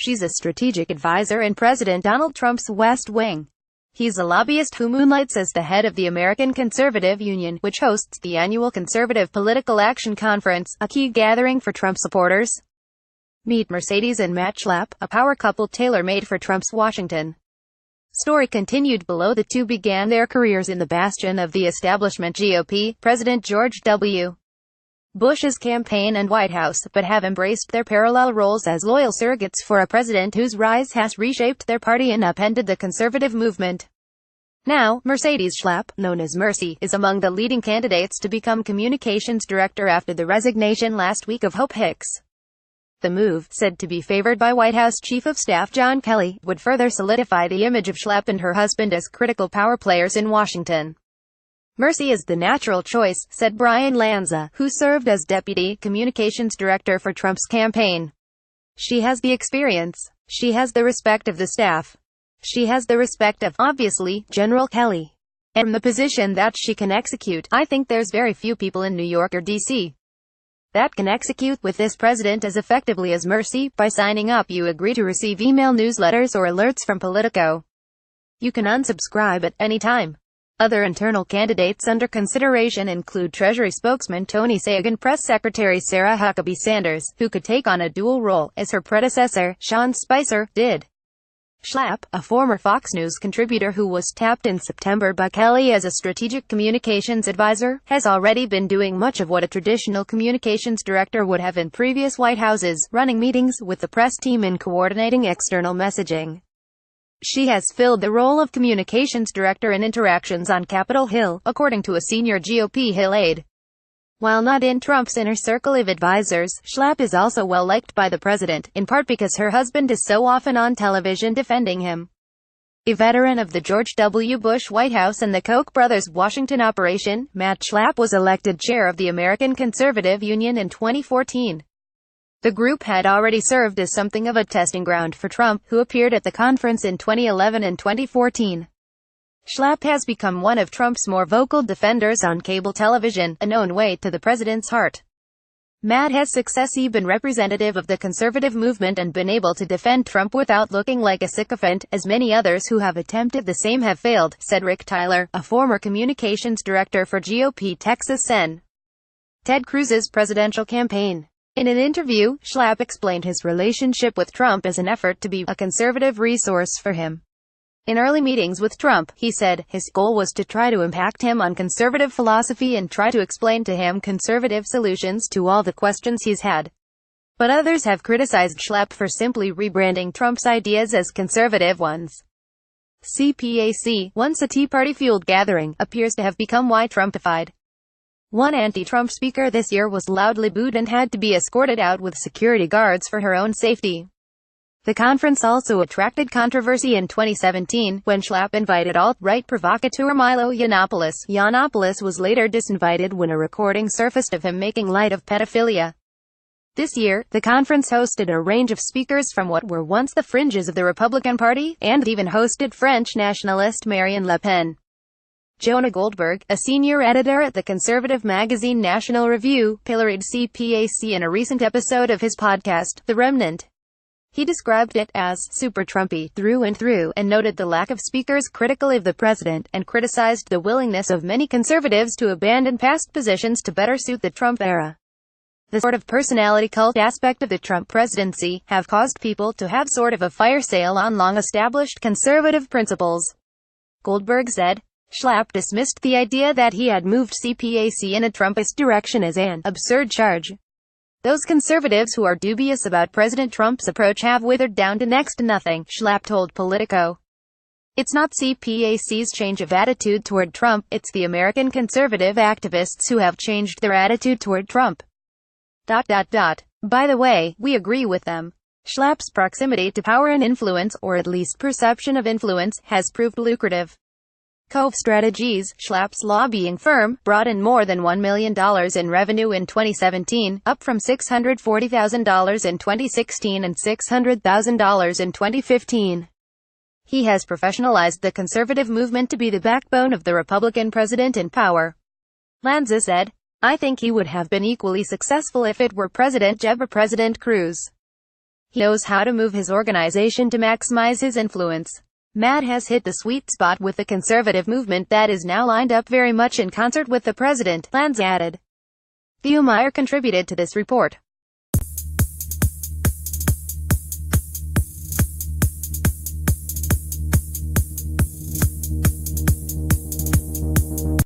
She's a strategic advisor in President Donald Trump's West Wing. He's a lobbyist who moonlights as the head of the American Conservative Union, which hosts the annual Conservative Political Action Conference, a key gathering for Trump supporters. Meet Mercedes and Matt Schlapp, a power couple tailor-made for Trump's Washington. Story continued below. The two began their careers in the bastion of the establishment GOP, President George W. Bush's campaign and White House, but have embraced their parallel roles as loyal surrogates for a president whose rise has reshaped their party and upended the conservative movement. Now, Mercedes Schlapp, known as Mercy, is among the leading candidates to become communications director after the resignation last week of Hope Hicks. The move, said to be favored by White House Chief of Staff John Kelly, would further solidify the image of Schlapp and her husband as critical power players in Washington. Mercy is the natural choice, said Bryan Lanza, who served as Deputy Communications Director for Trump's campaign. She has the experience. She has the respect of the staff. She has the respect of, obviously, General Kelly. And from the position that she can execute, I think there's very few people in New York or D.C. that can execute with this president as effectively as Mercy. By signing up, you agree to receive email newsletters or alerts from Politico. You can unsubscribe at any time. Other internal candidates under consideration include Treasury spokesman Tony Sagan, Press Secretary Sarah Huckabee Sanders, who could take on a dual role, as her predecessor, Sean Spicer, did. Schlapp, a former Fox News contributor who was tapped in September by Kelly as a strategic communications advisor, has already been doing much of what a traditional communications director would have in previous White Houses, running meetings with the press team and coordinating external messaging. She has filled the role of communications director in interactions on Capitol Hill, according to a senior GOP Hill aide. While not in Trump's inner circle of advisors, Schlapp is also well liked by the president, in part because her husband is so often on television defending him. A veteran of the George W. Bush White House and the Koch brothers' Washington operation, Matt Schlapp was elected chair of the American Conservative Union in 2014. The group had already served as something of a testing ground for Trump, who appeared at the conference in 2011 and 2014. Schlapp has become one of Trump's more vocal defenders on cable television, a known way to the president's heart. Matt has successfully been representative of the conservative movement and been able to defend Trump without looking like a sycophant, as many others who have attempted the same have failed, said Rick Tyler, a former communications director for GOP Texas Sen. Ted Cruz's presidential campaign. In an interview, Schlapp explained his relationship with Trump as an effort to be a conservative resource for him. In early meetings with Trump, he said, his goal was to try to impact him on conservative philosophy and try to explain to him conservative solutions to all the questions he's had. But others have criticized Schlapp for simply rebranding Trump's ideas as conservative ones. CPAC, once a Tea Party-fueled gathering, appears to have become why Trumpified. One anti-Trump speaker this year was loudly booed and had to be escorted out with security guards for her own safety. The conference also attracted controversy in 2017, when Schlapp invited alt-right provocateur Milo Yiannopoulos. Yiannopoulos was later disinvited when a recording surfaced of him making light of pedophilia. This year, the conference hosted a range of speakers from what were once the fringes of the Republican Party, and even hosted French nationalist Marine Le Pen. Jonah Goldberg, a senior editor at the conservative magazine National Review, pilloried CPAC in a recent episode of his podcast, The Remnant. He described it as super Trumpy through and through, and noted the lack of speakers critical of the president, and criticized the willingness of many conservatives to abandon past positions to better suit the Trump era. The sort of personality cult aspect of the Trump presidency have caused people to have sort of a fire sale on long-established conservative principles. Goldberg said. Schlapp dismissed the idea that he had moved CPAC in a Trumpist direction as an absurd charge. Those conservatives who are dubious about President Trump's approach have withered down to next to nothing, Schlapp told Politico. It's not CPAC's change of attitude toward Trump, it's the American conservative activists who have changed their attitude toward Trump. By the way, we agree with them. Schlapp's proximity to power and influence, or at least perception of influence, has proved lucrative. Cove Strategies, Schlapp's lobbying firm, brought in more than $1 million in revenue in 2017, up from $640,000 in 2016 and $600,000 in 2015. He has professionalized the conservative movement to be the backbone of the Republican president in power. Lanza said, I think he would have been equally successful if it were President Jeb or President Cruz. He knows how to move his organization to maximize his influence. Matt has hit the sweet spot with the conservative movement that is now lined up very much in concert with the president, Lanza added. The Umire contributed to this report.